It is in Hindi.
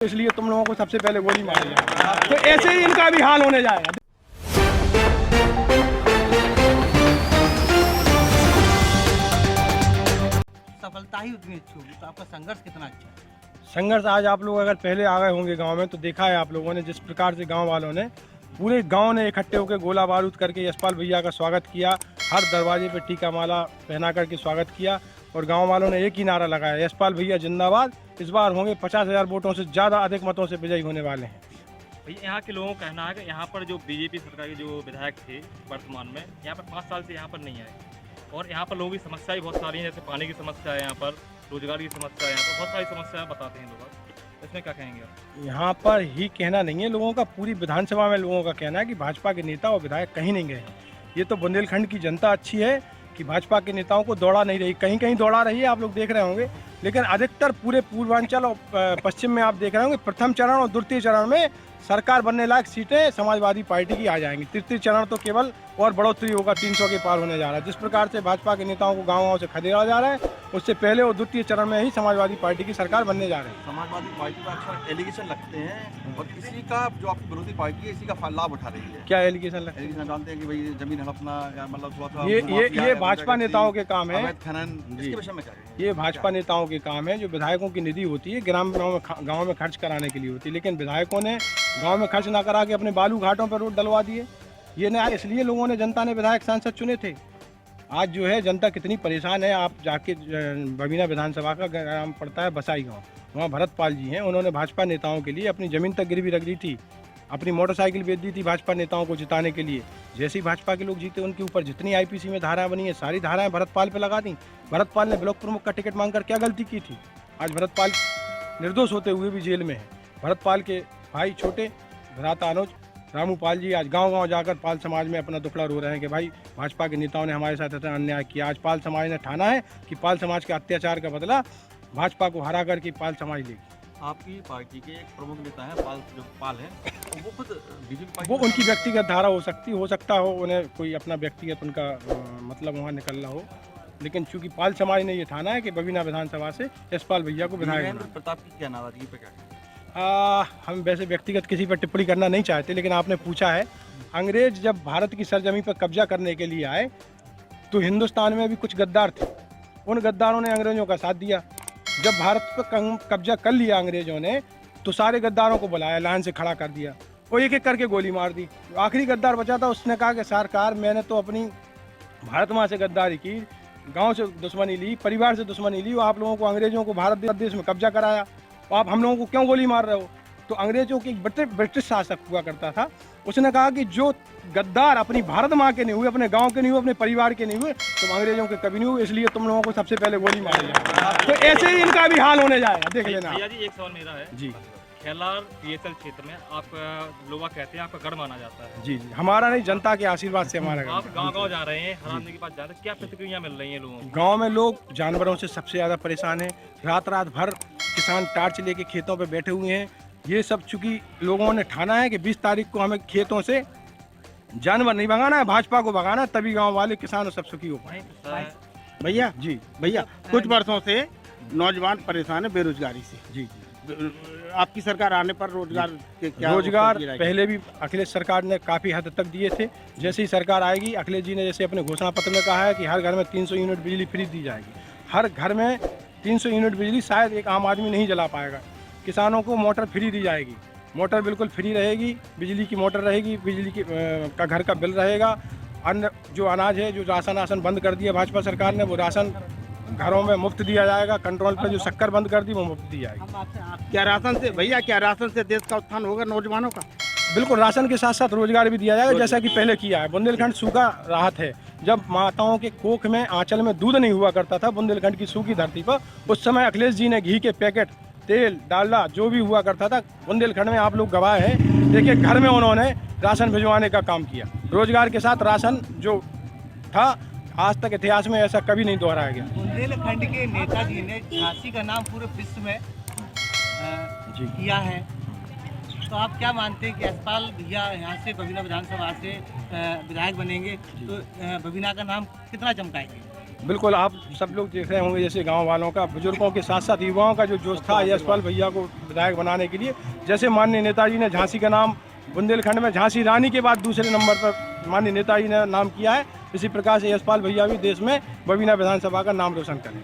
इसलिए तुम लोगों को सबसे पहले गोली मारी जाए, तो ऐसे ही इनका भी हाल होने जाएगा। सफलता ही उतनी अच्छी होगी, तो आपका संघर्ष कितना अच्छा है? संघर्ष आज आप लोग अगर पहले आ गए होंगे गांव में तो देखा है आप लोगों ने जिस प्रकार से गांव वालों ने पूरे गांव ने इकट्ठे होकर गोला बारूद करके यशपाल भैया का स्वागत किया। हर दरवाजे पे टीका माला पहना करके स्वागत किया और गांव वालों ने एक ही नारा लगाया, यशपाल भैया जिंदाबाद। इस बार होंगे 50,000 वोटों से ज़्यादा अधिक मतों से विजयी होने वाले हैं। भैया यहाँ के लोगों का कहना है कि यहाँ पर जो बीजेपी सरकार के जो विधायक थे वर्तमान में यहाँ पर 5 साल से यहाँ पर नहीं आए और यहाँ पर लोगों की समस्या भी बहुत सारी है, जैसे पानी की समस्या है, यहाँ पर रोजगार की समस्या है, यहाँ पर बहुत सारी समस्याएं बताते हैं लोग। इसमें क्या कहेंगे आप? यहाँ पर ही कहना नहीं है लोगों का, पूरी विधानसभा में लोगों का कहना है कि भाजपा के नेता और विधायक कहीं नहीं गए। ये तो बुंदेलखंड की जनता अच्छी है कि भाजपा के नेताओं को दौड़ा नहीं रही, कहीं कहीं दौड़ा रही है, आप लोग देख रहे होंगे, लेकिन अधिकतर पूरे पूर्वांचल और पश्चिम में आप देख रहे होंगे प्रथम चरण और द्वितीय चरण में सरकार बनने लायक सीटें समाजवादी पार्टी की आ जाएंगी। तृतीय चरण तो केवल और बढ़ोतरी होगा, 300 के पार होने जा रहा है। जिस प्रकार से भाजपा के नेताओं को गाँव से खदेड़ा जा रहा है, उससे पहले और द्वितीय चरण में ही समाजवादी पार्टी की सरकार बनने जा रही है। समाजवादी पार्टी का अक्सर एलिगेशन लगते हैं और इसी का जो आपकी विरोधी पार्टी है इसी का लाभ उठा रही है। क्या एलिगेशन लगता है? एलिगेशन जानते हैं कि भाई जमीन हड़पना या मतलब थोड़ा ये भाजपा नेताओं के काम है। इसके विषय में क्या है? ये भाजपा नेताओं के काम है। जो विधायकों की निधि होती है गांव में खर्च कराने के लिए होती है, लेकिन विधायकों ने गांव में खर्च ना करा के अपने बालू घाटों पर रोड डलवा दिए। ये ना, इसलिए लोगों ने, जनता ने विधायक सांसद चुने थे। आज जो है जनता कितनी परेशान है, आप जाके बबीना विधानसभा का ग्राम पड़ता है बसाई गाँव, वहाँ भरतपाल जी हैं, उन्होंने भाजपा नेताओं के लिए अपनी ज़मीन तक गिरवी रख दी थी, अपनी मोटरसाइकिल बेच दी थी भाजपा नेताओं को जिताने के लिए। जैसे ही भाजपा के लोग जीते उनके ऊपर जितनी आईपीसी में धाराएं बनी है सारी धाराएं भरतपाल पे लगा दी। भरतपाल ने ब्लॉक प्रमुख का टिकट मांगकर क्या गलती की थी? आज भरतपाल निर्दोष होते हुए भी जेल में है। भरतपाल के भाई छोटे भ्राता अनुज रामू पाल जी आज गांव-गांव जाकर पाल समाज में अपना दुखड़ा रो रहे हैं कि भाई भाजपा के नेताओं ने हमारे साथ इतना अन्याय किया। आज पाल समाज ने ठाना है कि पाल समाज के अत्याचार का बदला भाजपा को हरा करके पाल समाज लेगी। आपकी पार्टी के एक प्रमुख नेता है पाल है, तो वो खुद बीजेपी पार्टी, वो उनकी व्यक्तिगत धारा हो सकता हो, उन्हें कोई अपना व्यक्तिगत उनका मतलब वहाँ निकलना हो, लेकिन चूंकि पाल समाज ने ये ठाना है कि बबीना विधानसभा से यशपाल भैया को विधायक प्रताप की क्या नाराजगी पे क्या? हम वैसे व्यक्तिगत किसी पर टिप्पणी करना नहीं चाहते, लेकिन आपने पूछा है, अंग्रेज जब भारत की सरजमी पर कब्जा करने के लिए आए तो हिंदुस्तान में भी कुछ गद्दार थे, उन गद्दारों ने अंग्रेजों का साथ दिया। जब भारत पर कब्जा कर लिया अंग्रेजों ने तो सारे गद्दारों को बुलाया, लाइन से खड़ा कर दिया और एक एक करके गोली मार दी। आखिरी गद्दार बचा था, उसने कहा कि सरकार मैंने तो अपनी भारत माँ से गद्दारी की, गाँव से दुश्मनी ली, परिवार से दुश्मनी ली, आप लोगों को अंग्रेजों को भारत देश में कब्जा कराया, तो आप हम लोगों को क्यों गोली मार रहे हो? तो अंग्रेजों की ब्रिटिश शासक हुआ करता था, उसने कहा कि जो गद्दार अपनी भारत माँ के नहीं हुए, अपने गांव के नहीं हुए, अपने परिवार के नहीं हुए, तो अंग्रेजों के कभी नहीं हुए, इसलिए तुम लोगों को सबसे पहले गोली मारी जाए, तो ऐसे ही इनका भी हाल होने जाएगा, देख लेना। भैया जी एक सवाल मेरा है जी, खेलार पीएसएल क्षेत्र में आप लोग कहते हैं आपका गढ़ माना जाता है। जी जी, हमारा नहीं, जनता के आशीर्वाद से हमारा। आप गांव-गांव जा रहे हैं, हर आदमी के पास जा रहे हैं, क्या प्रतिक्रिया मिल रही है लोगों को? गाँव में लोग जानवरों से सबसे ज़्यादा परेशान है, रात भर किसान टार्च लेके खेतों पे बैठे हुए हैं। ये सब चूंकि लोगों ने ठाना है कि 20 तारीख को हमें खेतों से जानवर नहीं भगाना है, भाजपा को भगाना है, तभी गांव वाले किसान सब सुखी हो पाए। भैया जी भैया, कुछ वर्षों से नौजवान परेशान है बेरोजगारी से। जी, आपकी सरकार आने पर रोजगार के क्या रोजगार पहले भी अखिलेश सरकार ने काफ़ी हद तक दिए थे। जैसे ही सरकार आएगी, अखिलेश जी ने जैसे अपने घोषणा पत्र में कहा है कि हर घर में 300 यूनिट बिजली फ्री दी जाएगी। हर घर में 300 यूनिट बिजली शायद एक आम आदमी नहीं जला पाएगा। किसानों को मोटर फ्री दी जाएगी, मोटर बिल्कुल फ्री रहेगी, बिजली की मोटर रहेगी, बिजली की का घर का बिल रहेगा। अन्य जो अनाज है, जो राशन बंद कर दिया भाजपा सरकार ने, वो राशन घरों में मुफ्त दिया जाएगा। कंट्रोल पे जो शक्कर बंद कर दी वो मुफ्त दी जाएगी। क्या राशन से भैया, क्या राशन से देश का उत्थान होगा नौजवानों का? बिल्कुल, राशन के साथ साथ रोजगार भी दिया जाएगा, जैसा कि पहले किया है। बुंदेलखंड सूखा राहत है, जब माताओं के कोख में आंचल में दूध नहीं हुआ करता था बुंदेलखंड की सूखी धरती पर, उस समय अखिलेश जी ने घी के पैकेट, तेल, डालडा जो भी हुआ करता था बुंदेलखंड में, आप लोग गवाह हैं, देखिए घर में उन्होंने राशन भिजवाने का काम किया। रोजगार के साथ राशन जो था, आज तक इतिहास में ऐसा कभी नहीं दोहराया गया। बुंदेलखंड के नेताजी ने झांसी का नाम पूरे विश्व में किया है, तो आप क्या मानते हैं कि यशपाल भैया यहाँ से बबीना विधानसभा से विधायक बनेंगे तो बबीना का नाम कितना चमकाएंगे? बिल्कुल, आप सब लोग देख रहे होंगे जैसे गांव वालों का, बुजुर्गों के साथ साथ युवाओं का जो जोश था यशपाल भैया को विधायक बनाने के लिए। जैसे माननीय नेताजी ने झांसी का नाम बुंदेलखंड में झांसी रानी के बाद दूसरे नंबर पर माननीय नेताजी ने नाम किया है, इसी प्रकार से यशपाल भैया भी देश में बबीना विधानसभा का नाम रोशन करें।